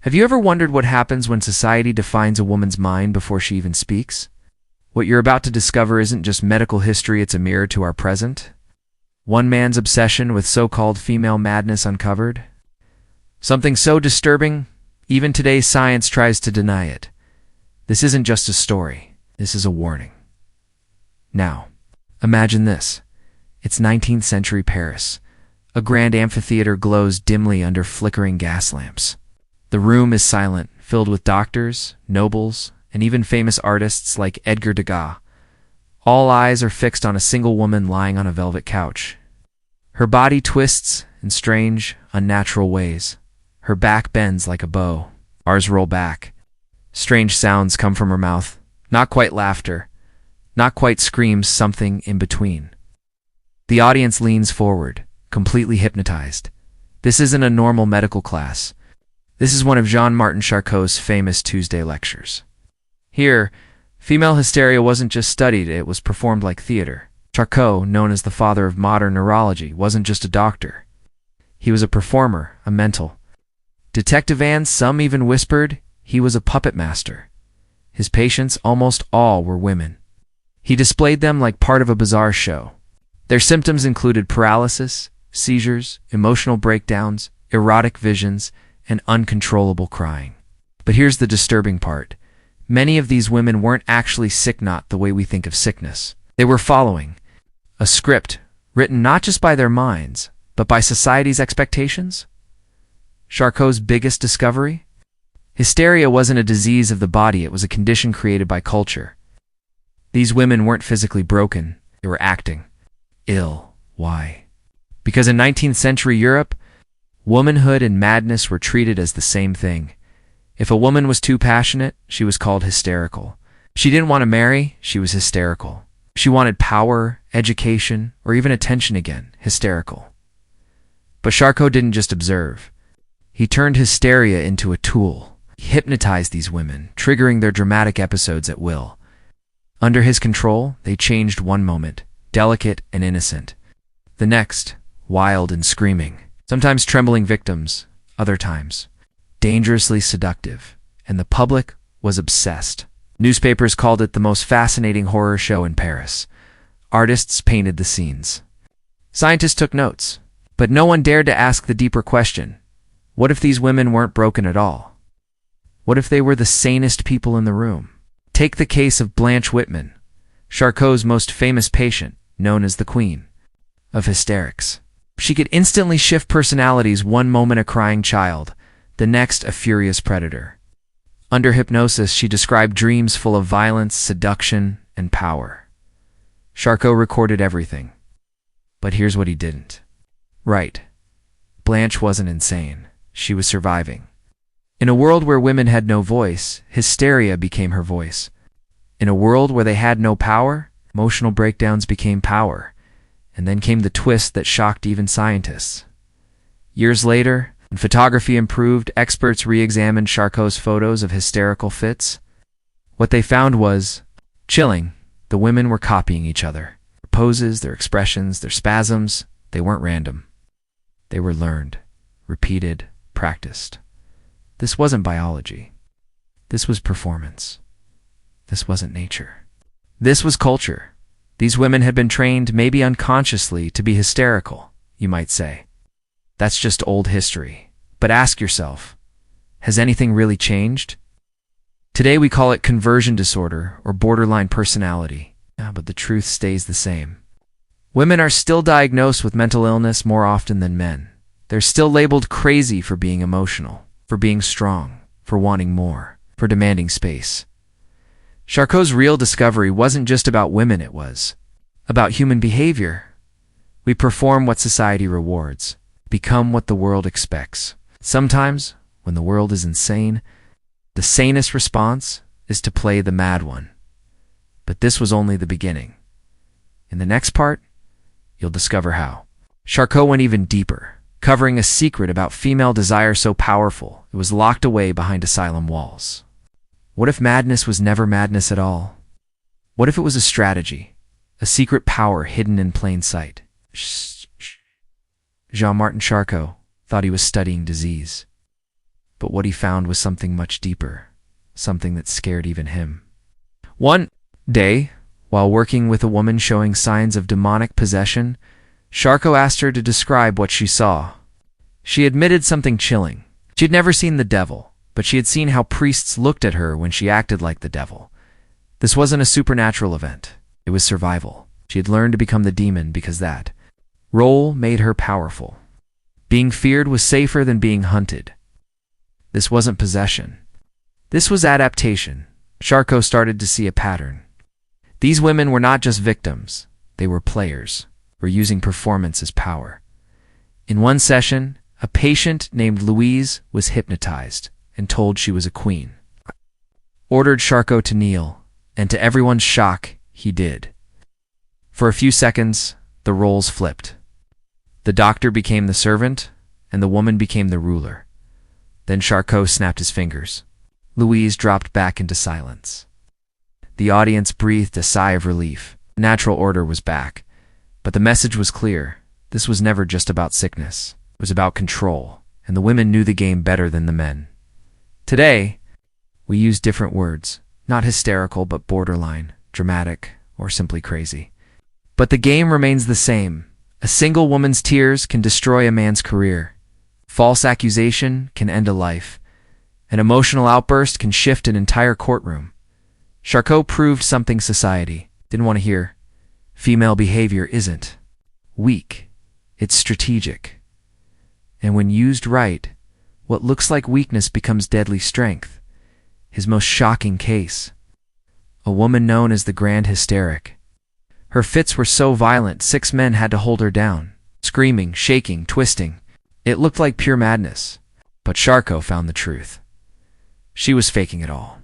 Have you ever wondered what happens when society defines a woman's mind before she even speaks? What you're about to discover isn't just medical history, it's a mirror to our present. One man's obsession with so-called female madness uncovered. Something so disturbing, even today's science tries to deny it. This isn't just a story, this is a warning. Now, imagine this. It's 19th century Paris. A grand amphitheater glows dimly under flickering gas lamps. The room is silent, filled with doctors, nobles, and even famous artists like Edgar Degas. All eyes are fixed on a single woman lying on a velvet couch. Her body twists in strange, unnatural ways. Her back bends like a bow. Ours roll back. Strange sounds come from her mouth. Not quite laughter. Not quite screams, something in between. The audience leans forward, completely hypnotized. This isn't a normal medical class. This is one of Jean-Martin Charcot's famous Tuesday lectures. Here, female hysteria wasn't just studied, it was performed like theater. Charcot, known as the father of modern neurology, wasn't just a doctor. He was a performer, a mental. Detective and some even whispered he was a puppet master. His patients, almost all, were women. He displayed them like part of a bizarre show. Their symptoms included paralysis, seizures, emotional breakdowns, erotic visions, and uncontrollable crying. But here's the disturbing part. Many of these women weren't actually sick, not the way we think of sickness. They were following a script written not just by their minds, but by society's expectations. Charcot's biggest discovery? Hysteria wasn't a disease of the body, it was a condition created by culture. These women weren't physically broken, they were acting ill. Why? Because in 19th century Europe, womanhood and madness were treated as the same thing. If a woman was too passionate, she was called hysterical. She didn't want to marry, she was hysterical. She wanted power, education, or even attention again, hysterical. But Charcot didn't just observe. He turned hysteria into a tool. He hypnotized these women, triggering their dramatic episodes at will. Under his control, they changed one moment, delicate and innocent. The next, wild and screaming. Sometimes trembling victims, other times dangerously seductive, and the public was obsessed. Newspapers called it the most fascinating horror show in Paris. Artists painted the scenes. Scientists took notes, but no one dared to ask the deeper question. What if these women weren't broken at all? What if they were the sanest people in the room? Take the case of Blanche Whitman, Charcot's most famous patient, known as the Queen of Hysterics. She could instantly shift personalities, one moment a crying child, the next a furious predator. Under hypnosis, she described dreams full of violence, seduction, and power. Charcot recorded everything. But here's what he didn't. Right. Blanche wasn't insane. She was surviving. In a world where women had no voice, hysteria became her voice. In a world where they had no power, emotional breakdowns became power. And then came the twist that shocked even scientists. Years later, when photography improved, experts re-examined Charcot's photos of hysterical fits. What they found was chilling. The women were copying each other. Their poses, their expressions, their spasms, they weren't random. They were learned, repeated, practiced. This wasn't biology. This was performance. This wasn't nature. This was culture. These women had been trained, maybe unconsciously, to be hysterical, you might say. That's just old history. But ask yourself, has anything really changed? Today we call it conversion disorder or borderline personality. But the truth stays the same. Women are still diagnosed with mental illness more often than men. They're still labeled crazy for being emotional, for being strong, for wanting more, for demanding space. Charcot's real discovery wasn't just about women, it was about human behavior. We perform what society rewards, become what the world expects. Sometimes, when the world is insane, the sanest response is to play the mad one. But this was only the beginning. In the next part, you'll discover how. Charcot went even deeper, covering a secret about female desire so powerful it was locked away behind asylum walls. What if madness was never madness at all? What if it was a strategy, a secret power hidden in plain sight? Jean-Martin Charcot thought he was studying disease. But what he found was something much deeper, something that scared even him. One day, while working with a woman showing signs of demonic possession, Charcot asked her to describe what she saw. She admitted something chilling. She had never seen the devil, but she had seen how priests looked at her when she acted like the devil. This wasn't a supernatural event. It was survival. She had learned to become the demon because that role made her powerful. Being feared was safer than being hunted. This wasn't possession. This was adaptation. Charcot started to see a pattern. These women were not just victims. They were players, were using performance as power. In one session, a patient named Louise was hypnotized and told she was a queen. Ordered Charcot to kneel, and to everyone's shock, he did. For a few seconds, the roles flipped. The doctor became the servant, and the woman became the ruler. Then Charcot snapped his fingers. Louise dropped back into silence. The audience breathed a sigh of relief. Natural order was back. But the message was clear. This was never just about sickness. It was about control, and the women knew the game better than the men. Today, we use different words. Not hysterical, but borderline, dramatic, or simply crazy. But the game remains the same. A single woman's tears can destroy a man's career. False accusation can end a life. An emotional outburst can shift an entire courtroom. Charcot proved something society didn't want to hear. Female behavior isn't weak. It's strategic. And when used right, what looks like weakness becomes deadly strength. His most shocking case. A woman known as the Grand Hysteric. Her fits were so violent 6 men had to hold her down. Screaming, shaking, twisting. It looked like pure madness. But Charcot found the truth. She was faking it all.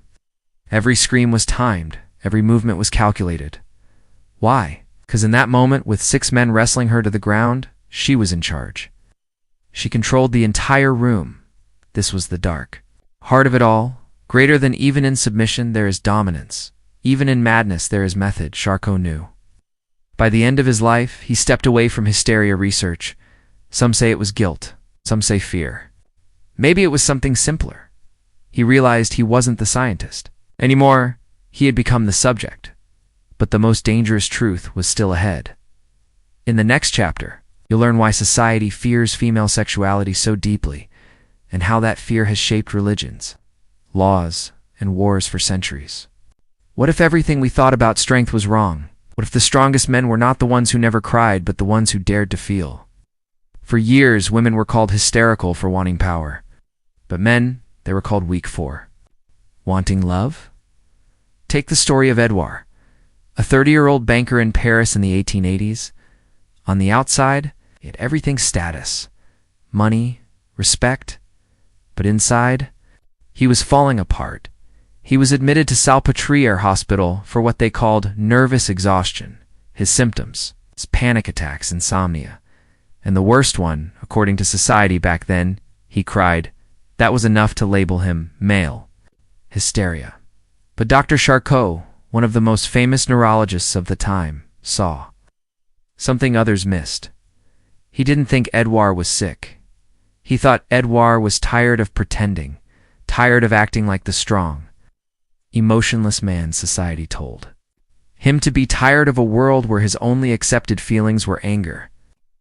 Every scream was timed. Every movement was calculated. Why? Because in that moment, with 6 men wrestling her to the ground, she was in charge. She controlled the entire room. This was the dark heart of it all. Greater than even in submission, there is dominance. Even in madness, there is method, Charcot knew. By the end of his life, he stepped away from hysteria research. Some say it was guilt. Some say fear. Maybe it was something simpler. He realized he wasn't the scientist anymore. He had become the subject. But the most dangerous truth was still ahead. In the next chapter, you'll learn why society fears female sexuality so deeply, and how that fear has shaped religions, laws, and wars for centuries. What if everything we thought about strength was wrong? What if the strongest men were not the ones who never cried, but the ones who dared to feel? For years, women were called hysterical for wanting power. But men, they were called weak for wanting love? Take the story of Edouard, a 30-year-old banker in Paris in the 1880s. On the outside, he had everything: status, money, respect. But inside, he was falling apart. He was admitted to Salpêtrière Hospital for what they called nervous exhaustion. His symptoms, his panic attacks, insomnia. And the worst one, according to society back then, he cried. That was enough to label him male. Hysteria. But Dr. Charcot, one of the most famous neurologists of the time, saw something others missed. He didn't think Edouard was sick. He thought Edouard was tired of pretending, tired of acting like the strong, emotionless man society told him to be, tired of a world where his only accepted feelings were anger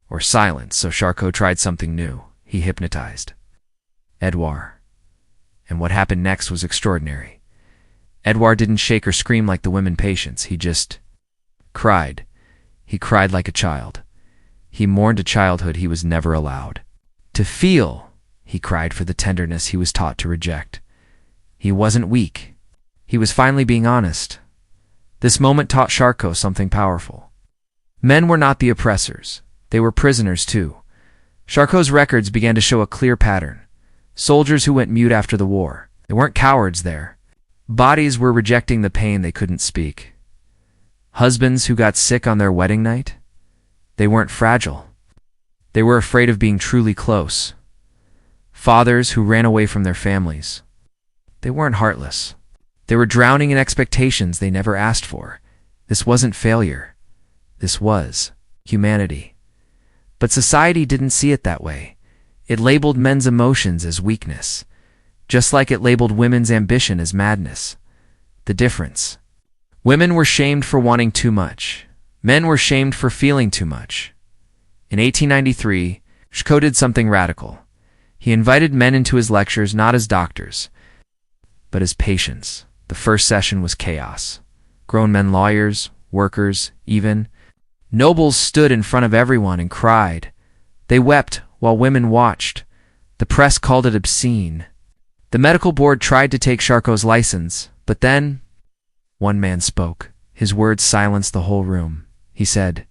or silence. So Charcot tried something new. He hypnotized Edouard. And what happened next was extraordinary. Edouard didn't shake or scream like the women patients. He just cried. He cried like a child. He mourned a childhood he was never allowed to feel. He cried for the tenderness he was taught to reject. He wasn't weak. He was finally being honest. This moment taught Charcot something powerful. Men were not the oppressors. They were prisoners too. Charcot's records began to show a clear pattern. Soldiers who went mute after the war. They weren't cowards there. Bodies were rejecting the pain they couldn't speak. Husbands who got sick on their wedding night. They weren't fragile. They were afraid of being truly close. Fathers who ran away from their families. They weren't heartless. They were drowning in expectations they never asked for. This wasn't failure. This was humanity. But society didn't see it that way. It labeled men's emotions as weakness. just like it labeled women's ambition as madness. The difference. Women were shamed for wanting too much. Men were shamed for feeling too much. In 1893, Charcot did something radical. He invited men into his lectures not as doctors, but as patients. The first session was chaos. Grown men, lawyers, workers, even nobles stood in front of everyone and cried. They wept while women watched. The press called it obscene. The medical board tried to take Charcot's license, but then one man spoke. His words silenced the whole room. He said,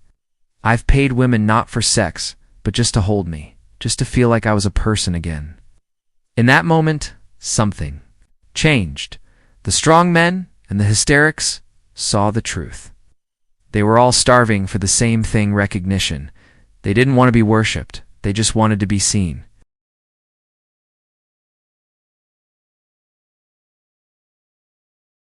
"I've paid women not for sex, but just to hold me, just to feel like I was a person again." In that moment, something changed. The strong men and the hysterics saw the truth. They were all starving for the same thing, recognition. They didn't want to be worshipped. They just wanted to be seen.